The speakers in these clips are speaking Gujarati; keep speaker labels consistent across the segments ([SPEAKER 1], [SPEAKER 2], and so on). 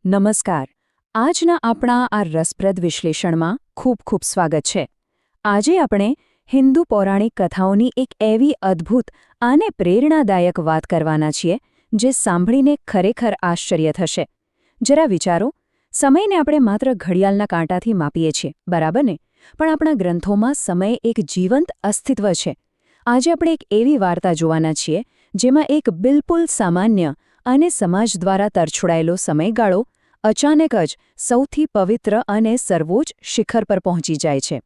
[SPEAKER 1] નમસ્કાર. આજના આપણા આ રસપ્રદ વિશ્લેષણમાં ખૂબ ખૂબ સ્વાગત છે. આજે આપણે હિન્દુ પૌરાણિક કથાઓની એક એવી અદ્ભુત અને પ્રેરણાદાયક વાત કરવાના છીએ જે સાંભળીને ખરેખર આશ્ચર્ય થશે. જરા વિચારો, સમયને આપણે માત્ર ઘડિયાળના કાંટાથી માપીએ છીએ, બરાબર ને? પણ આપણા ગ્રંથોમાં સમય એક જીવંત અસ્તિત્વ છે. આજે આપણે એક એવી વાર્તા જોવાના છીએ જેમાં એક બિલકુલ સામાન્ય અને સમાજ દ્વારા તરછોડાયેલો સમયગાળો અચાનક જ સૌથી પવિત્ર અને સર્વોચ્ચ શિખર પર પહોંચી જાય છે.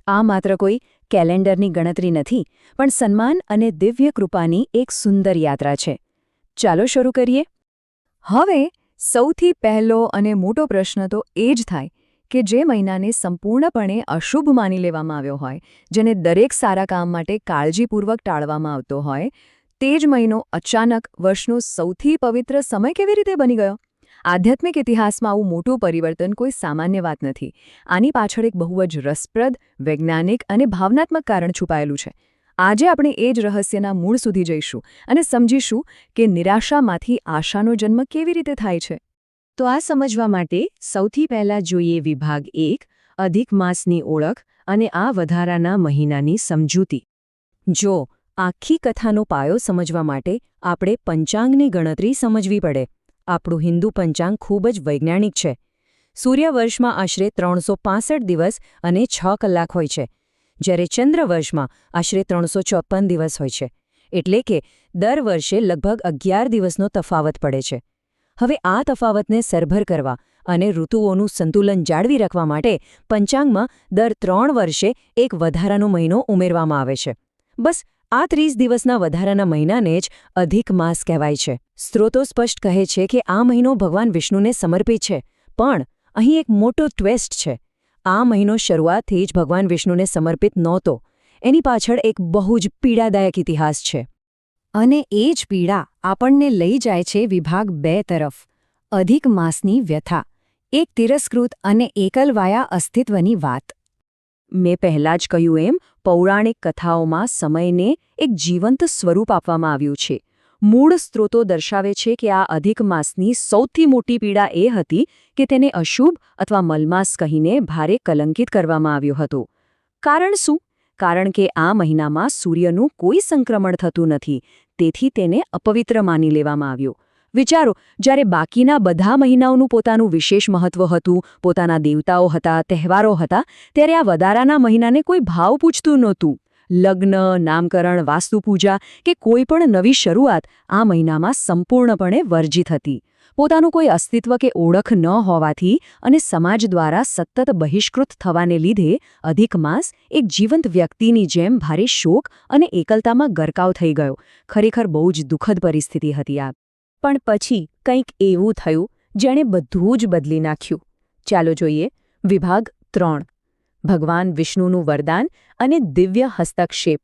[SPEAKER 1] આ માત્ર કોઈ કેલેન્ડરની ગણતરી નથી, પણ સન્માન અને દિવ્ય કૃપાની એક સુંદર યાત્રા છે. ચાલો શરૂ કરીએ. હવે સૌથી પહેલો અને મોટો પ્રશ્ન તો એ જ થાય કે જે મહિનાને સંપૂર્ણપણે અશુભ માની લેવામાં આવ્યો હોય, જેને દરેક સારા કામ માટે કાળજીપૂર્વક ટાળવામાં આવતો હોય, તે જ મહિનો અચાનક વર્ષનો સૌથી પવિત્ર સમય કેવી રીતે બની ગયો? આધ્યાત્મિક ઇતિહાસમાં આવું મોટું પરિવર્તન કોઈ સામાન્ય વાત નથી. આની પાછળ એક બહુ જ રસપ્રદ, વૈજ્ઞાનિક અને ભાવનાત્મક કારણ છુપાયેલું છે. આજે આપણે એ જ રહસ્યના મૂળ સુધી જઈશું અને સમજીશું કે નિરાશામાંથી આશાનો જન્મ કેવી રીતે થાય છે. તો આ સમજવા માટે સૌથી પહેલાં જોઈએ વિભાગ 1, અધિક માસની ઓળખ અને આ વધારાના મહિનાની સમજૂતી. જો આખી કથાનો પાયો સમજવા માટે આપણે પંચાંગની ગણતરી સમજવી પડે. આપણું હિન્દુ પંચાંગ ખૂબ જ વૈજ્ઞાનિક છે. સૂર્યવર્ષમાં આશરે 365 દિવસ અને 6 કલાક હોય છે, જ્યારે ચંદ્રવર્ષમાં આશરે 354 દિવસ હોય છે. એટલે કે દર વર્ષે લગભગ 11 દિવસનો તફાવત પડે છે. હવે આ તફાવતને સરભર કરવા અને ઋતુઓનું સંતુલન જાળવી રાખવા માટે પંચાંગમાં દર 3 વર્ષે એક વધારાનો મહિનો ઉમેરવામાં આવે છે. બસ આ 30 દિવસના વધારાના મહિનાને જ અધિક માસ કહેવાય છે. સ્ત્રોતો સ્પષ્ટ કહે છે કે આ મહિનો ભગવાન વિષ્ણુને સમર્પિત છે, પણ અહીં એક મોટો ટ્વિસ્ટ છે. આ મહિનો શરૂઆતથી જ ભગવાન વિષ્ણુને સમર્પિત નહોતો. એની પાછળ એક બહુ જ પીડાદાયક ઇતિહાસ છે. અને એ જ પીડા આપણને લઈ જાય છે વિભાગ 2 તરફ, અધિક માસની વ્યથા, એક તિરસ્કૃત અને એકલવાયા અસ્તિત્વની વાત. મેં પહેલાં જ કહ્યું એમ, પૌરાણિક કથાઓમાં સમયને એક જીવંત સ્વરૂપ આપવામાં આવ્યું છે. મૂળ સ્ત્રોતો દર્શાવે છે કે આ અધિક માસની સૌથી મોટી પીડા એ હતી કે તેને અશુભ અથવા મલમાસ કહીને ભારે કલંકિત કરવામાં આવ્યું હતું. કારણ શું? કારણ કે આ મહિનામાં સૂર્યનું કોઈ સંક્રમણ થતું નથી, તેથી તેને અપવિત્ર માની લેવામાં આવ્યું. વિચારો, જ્યારે બાકીના બધા મહિનાઓનું પોતાનું વિશેષ મહત્વ હતું, પોતાના દેવતાઓ હતા, તહેવારો હતા, ત્યારે આ વધારાના મહિનાને કોઈ ભાવ પૂછતું નહોતું. લગ્ન, નામકરણ, વાસ્તુપૂજા કે કોઈ પણ નવી શરૂઆત આ મહિનામાં સંપૂર્ણપણે વર્જિત હતી. પોતાનું કોઈ અસ્તિત્વ કે ઓળખ ન હોવાથી અને સમાજ દ્વારા સતત બહિષ્કૃત થવાને લીધે અધિક માસ એક જીવંત વ્યક્તિની જેમ ભારે શોક અને એકલતામાં ગરકાવ થઈ ગયો. ખરેખર બહુ જ દુઃખદ પરિસ્થિતિ હતી આ. પણ પછી કંઈક એવું થયું જેણે બધું જ બદલી નાખ્યું. ચાલો જોઈએ વિભાગ 3, ભગવાન વિષ્ણુનું વરદાન અને દિવ્ય હસ્તક્ષેપ.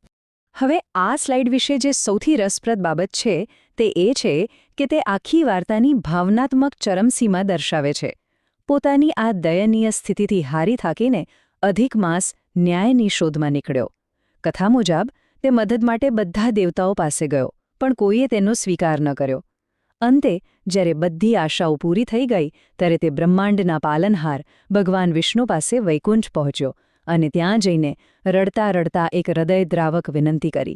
[SPEAKER 1] હવે આ સ્લાઇડ વિશે જે સૌથી રસપ્રદ બાબત છે તે એ છે કે તે આખી વાર્તાની ભાવનાત્મક ચરમસીમા દર્શાવે છે. પોતાની આ દયનીય સ્થિતિથી હારી થાકીને અધિક માસ ન્યાયની શોધમાં નીકળ્યો. કથા મુજબ તે મદદ માટે બધા દેવતાઓ પાસે ગયો, પણ કોઈએ તેનો સ્વીકાર ન કર્યો. અંતે જ્યારે બધી આશાઓ પૂરી થઈ ગઈ ત્યારે તે બ્રહ્માંડના પાલનહાર ભગવાન વિષ્ણુ પાસે વૈકુંઠ પહોંચ્યો અને ત્યાં જઈને રડતા રડતા એક હૃદયદ્રાવક વિનંતી કરી,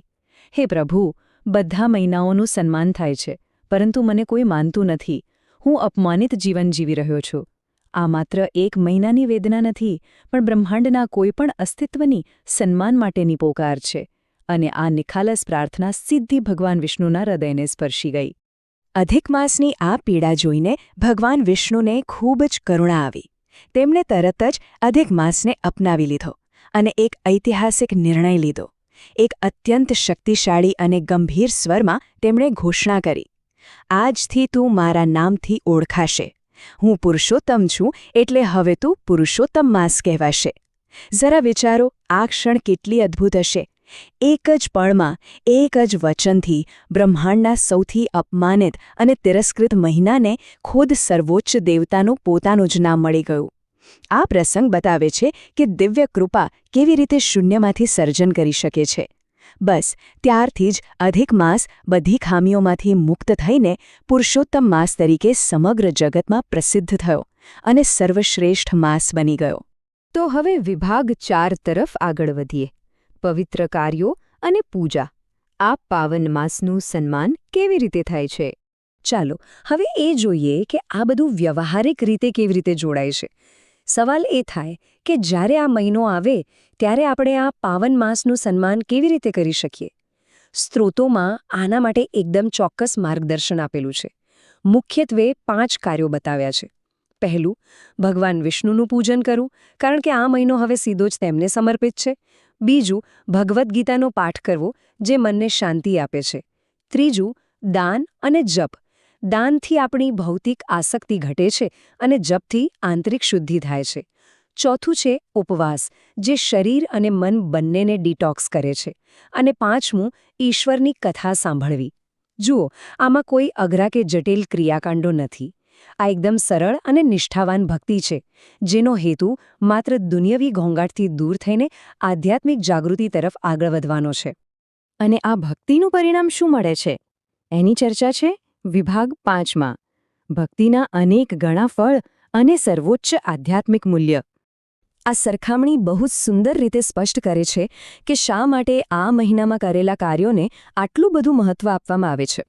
[SPEAKER 1] હે પ્રભુ, બધા મહિનાઓનું સન્માન થાય છે, પરંતુ મને કોઈ માનતું નથી. હું અપમાનિત જીવન જીવી રહ્યો છું. આ માત્ર એક મહિનાની વેદના નથી, પણ બ્રહ્માંડના કોઈ પણ અસ્તિત્વની સન્માન માટેની પોકાર છે. અને આ નિખાલસ પ્રાર્થના સીધી ભગવાન વિષ્ણુના હૃદયને સ્પર્શી ગઈ. અધિક માસની આ પીડા જોઈને ભગવાન વિષ્ણુને ખૂબ જ કરુણા આવી. તેમણે તરત જ અધિક માસને અપનાવી લીધો અને એક ઐતિહાસિક નિર્ણય લીધો. એક અત્યંત શક્તિશાળી અને ગંભીર સ્વરમાં તેમણે ઘોષણા કરી, આજથી તું મારા નામથી ઓળખાશે. હું પુરુષોત્તમ છું, એટલે હવે તું પુરુષોત્તમ માસ કહેવાશે. જરા વિચારો, આ ક્ષણ કેટલી અદ્ભુત હશે. એક જ પળમાં, એક જ વચનથી બ્રહ્માંડના સૌથી અપમાનિત અને તિરસ્કૃત મહિનાને ખુદ સર્વોચ્ચ દેવતાનું પોતાનું જ નામ મળી ગયું. આ પ્રસંગ બતાવે છે કે દિવ્ય કૃપા કેવી રીતે શૂન્યમાંથી સર્જન કરી શકે છે. બસ ત્યારથી જ અધિક માસ બધી ખામીઓમાંથી મુક્ત થઈને પુરુષોત્તમ માસ તરીકે સમગ્ર જગતમાં પ્રસિદ્ધ થયો અને સર્વશ્રેષ્ઠ માસ બની ગયો. તો હવે વિભાગ 4 તરફ આગળ વધીએ. પવિત્ર કાર્યો અને પૂજા. આ પાવન માસનું સન્માન કેવી રીતે થાય છે? ચાલો હવે એ જોઈએ કે આ બધું વ્યવહારિક રીતે કેવી રીતે જોડાય છે. સવાલ એ થાય કે જ્યારે આ મહિનો આવે ત્યારે આપણે આ પાવન માસનું સન્માન કેવી રીતે કરી શકીએ? સ્ત્રોતોમાં આના માટે એકદમ ચોક્કસ માર્ગદર્શન આપેલું છે. મુખ્યત્વે 5 કાર્યો બતાવ્યા છે. પહેલું, ભગવાન વિષ્ણુનું પૂજન કરવું, કારણ કે આ મહિનો હવે સીધો જ તેમને સમર્પિત છે. બીજું, ભગવદ્ ગીતાનો પાઠ કરવો, જે મનને શાંતિ આપે છે. ત્રીજું, દાન અને જપ. દાનથી આપણી ભૌતિક આસક્તિ ઘટે છે અને જપથી આંતરિક શુદ્ધિ થાય છે. ચોથું છે ઉપવાસ, જે શરીર અને મન બંનેને ડિટોક્સ કરે છે. અને પાંચમું, ઈશ્વરની કથા સાંભળવી. જુઓ, આમાં કોઈ અઘરા કે જટિલ ક્રિયાકાંડો નથી. આ એકદમ સરળ અને નિષ્ઠાવાન ભક્તિ છે, જેનો હેતુ માત્ર દુનિયાવી ઘોંઘાટથી દૂર થઈને આધ્યાત્મિક જાગૃતિ તરફ આગળ વધવાનો છે. અને આ ભક્તિનું પરિણામ શું મળે છે? એની ચર્ચા છે વિભાગ 5માં. ભક્તિના અનેક ગણા ફળ અને સર્વોચ્ચ આધ્યાત્મિક મૂલ્ય. આ સરખામણી બહુ જ સુંદર રીતે સ્પષ્ટ કરે છે કે શા માટે આ મહિનામાં કરેલા કાર્યોને આટલું બધું મહત્ત્વ આપવામાં આવે છે.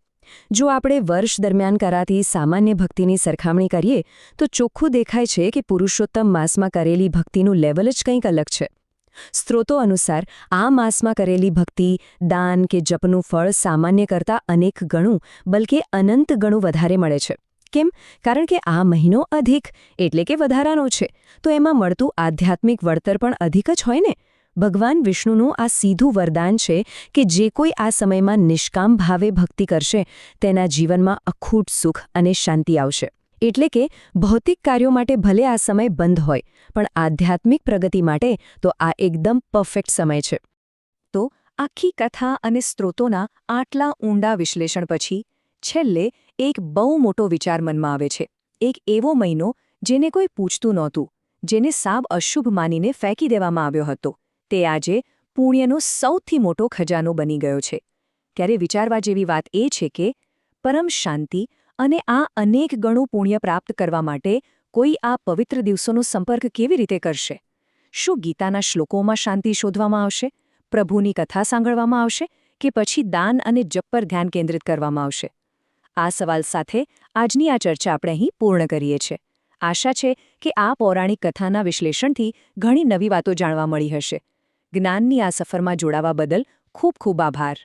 [SPEAKER 1] જો આપણે વર્ષ દરમિયાન કરાતી સામાન્ય ભક્તિની સરખામણી કરીએ તો ચોખ્ખું દેખાય છે કે પુરુષોત્તમ માસમાં કરેલી ભક્તિનું લેવલ જ કંઈક અલગ છે. સ્ત્રોતો અનુસાર આ માસમાં કરેલી ભક્તિ, દાન કે જપનું ફળ સામાન્ય કરતાં અનેક ગણું, બલકે અનંત ગણું વધારે મળે છે. કેમ? કારણ કે આ મહિનો અધિક એટલે કે વધારાનો છે, તો એમાં મળતું આધ્યાત્મિક વળતર પણ અધિક જ હોય ને. ભગવાન વિષ્ણુનું આ સીધું વરદાન છે કે જે કોઈ આ સમયમાં નિષ્કામ ભાવે ભક્તિ કરશે તેના જીવનમાં અખૂટ સુખ અને શાંતિ આવશે. એટલે કે ભૌતિક કાર્યો માટે ભલે આ સમય બંધ હોય, પણ આધ્યાત્મિક પ્રગતિ માટે તો આ એકદમ પરફેક્ટ સમય છે. તો આખી કથા અને સ્ત્રોતોના આટલા ઊંડા વિશ્લેષણ પછી છેલ્લે એક બહુ મોટો વિચાર મનમાં આવે છે. એક એવો મહિનો જેને કોઈ પૂછતું નહોતું, જેને સાવ અશુભ માનીને ફેંકી દેવામાં આવ્યો હતો, તે આજે પુણ્યનો સૌથી મોટો ખજાનો બની ગયો છે. ત્યારે વિચારવા જેવી વાત એ છે કે પરમ શાંતિ અને આ અનેક ગણું પુણ્ય પ્રાપ્ત કરવા માટે કોઈ આ પવિત્ર દિવસોનો સંપર્ક કેવી રીતે કરશે? શું ગીતાના શ્લોકોમાં શાંતિ શોધવામાં આવશે? પ્રભુની કથા સાંભળવામાં આવશે? કે પછી દાન અને જપ પર ધ્યાન કેન્દ્રિત કરવામાં આવશે? આ સવાલ સાથે આજની આ ચર્ચા આપણે અહીં પૂર્ણ કરીએ છીએ. આશા છે કે આ પૌરાણિક કથાના વિશ્લેષણથી ઘણી નવી વાતો જાણવા મળી હશે. જ્ઞાનની આ સફરમાં જોડાવા બદલ ખૂબ ખૂબ આભાર.